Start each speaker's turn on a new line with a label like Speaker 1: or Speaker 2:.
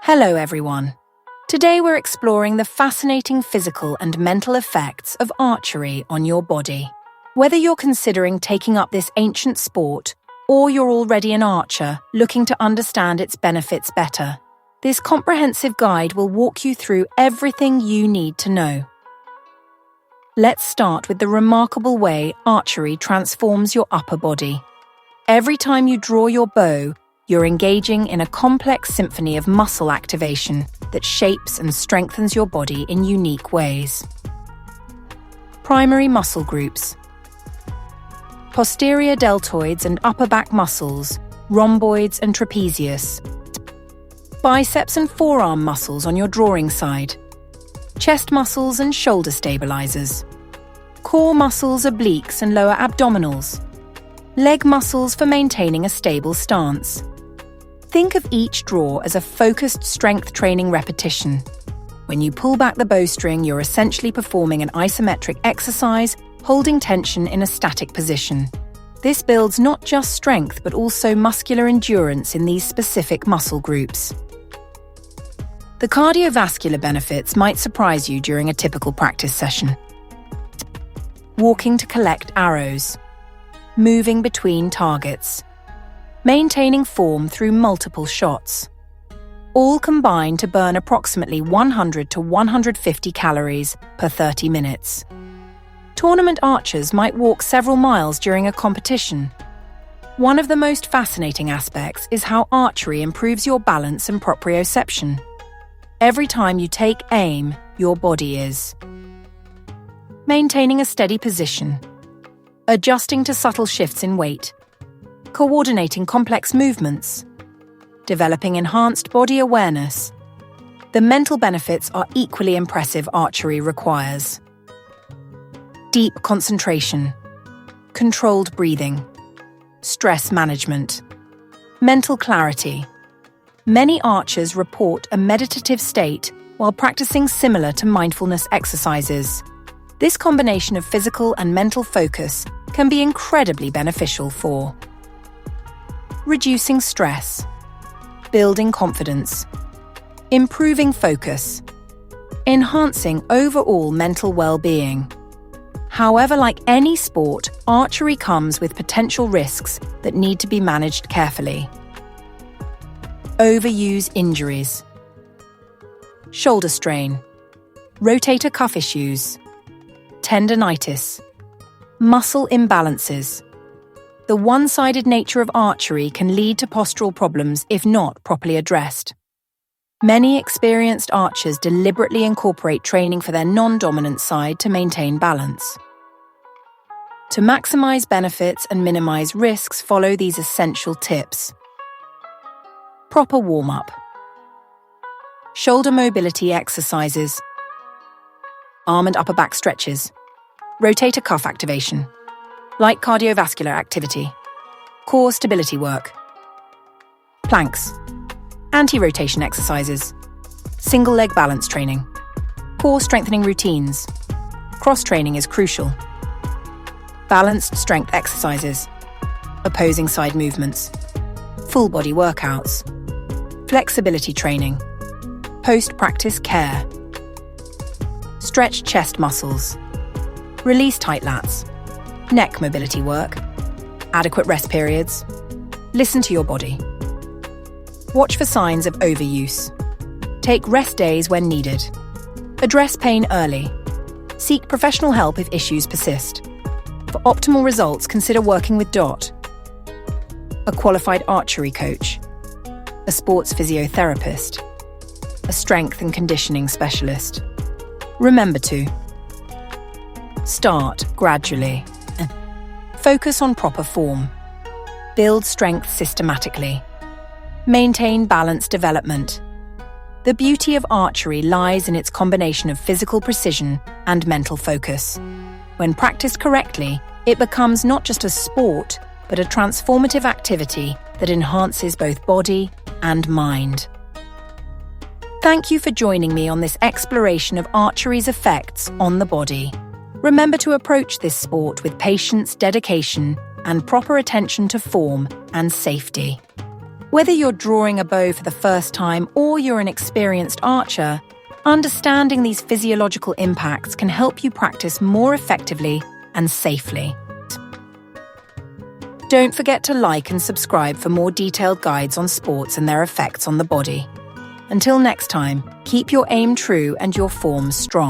Speaker 1: Hello everyone. Today we're exploring the fascinating physical and mental effects of archery on your body. Whether you're considering taking up this ancient sport, or you're already an archer looking to understand its benefits better, this comprehensive guide will walk you through everything you need to know. Let's start with the remarkable way archery transforms your upper body. Every time you draw your bow, you're engaging in a complex symphony of muscle activation that shapes and strengthens your body in unique ways. Primary muscle groups: posterior deltoids and upper back muscles, rhomboids and trapezius. Biceps and forearm muscles on your drawing side. Chest muscles and shoulder stabilizers. Core muscles, obliques and lower abdominals. Leg muscles for maintaining a stable stance. Think of each draw as a focused strength training repetition. When you pull back the bowstring, you're essentially performing an isometric exercise, holding tension in a static position. This builds not just strength but also muscular endurance in these specific muscle groups. The cardiovascular benefits might surprise you during a typical practice session. Walking to collect arrows. Moving between targets. Maintaining form through multiple shots. All combine to burn approximately 100 to 150 calories per 30 minutes. Tournament archers might walk several miles during a competition. One of the most fascinating aspects is how archery improves your balance and proprioception. Every time you take aim, your body is maintaining a steady position, adjusting to subtle shifts in weight, coordinating complex movements, developing enhanced body awareness. The mental benefits are equally impressive. Archery requires deep concentration, controlled breathing, stress management, mental clarity. Many archers report a meditative state while practicing, similar to mindfulness exercises. This combination of physical and mental focus can be incredibly beneficial for reducing stress, building confidence, improving focus, enhancing overall mental well-being. However, like any sport, archery comes with potential risks that need to be managed carefully. Overuse injuries. Shoulder strain, rotator cuff issues, tendinitis, muscle imbalances. The one-sided nature of archery can lead to postural problems if not properly addressed. Many experienced archers deliberately incorporate training for their non-dominant side to maintain balance. To maximize benefits and minimize risks, follow these essential tips. Proper warm-up. Shoulder mobility exercises. Arm and upper back stretches. Rotator cuff activation. Light cardiovascular activity. Core stability work. Planks. Anti-rotation exercises. Single leg balance training. Core strengthening routines. Cross-training is crucial. Balanced strength exercises. Opposing side movements. Full body workouts. Flexibility training. Post-practice care. Stretch chest muscles. Release tight lats. Neck mobility work. Adequate rest periods. Listen to your body. Watch for signs of overuse. Take rest days when needed. Address pain early. Seek professional help if issues persist. For optimal results, consider working with a qualified archery coach, a sports physiotherapist, a strength and conditioning specialist. Remember to start gradually. Focus on proper form. Build strength systematically. Maintain balanced development. The beauty of archery lies in its combination of physical precision and mental focus. When practiced correctly, it becomes not just a sport, but a transformative activity that enhances both body and mind. Thank you for joining me on this exploration of archery's effects on the body. Remember to approach this sport with patience, dedication, and proper attention to form and safety. Whether you're drawing a bow for the first time or you're an experienced archer, understanding these physiological impacts can help you practice more effectively and safely. Don't forget to like and subscribe for more detailed guides on sports and their effects on the body. Until next time, keep your aim true and your form strong.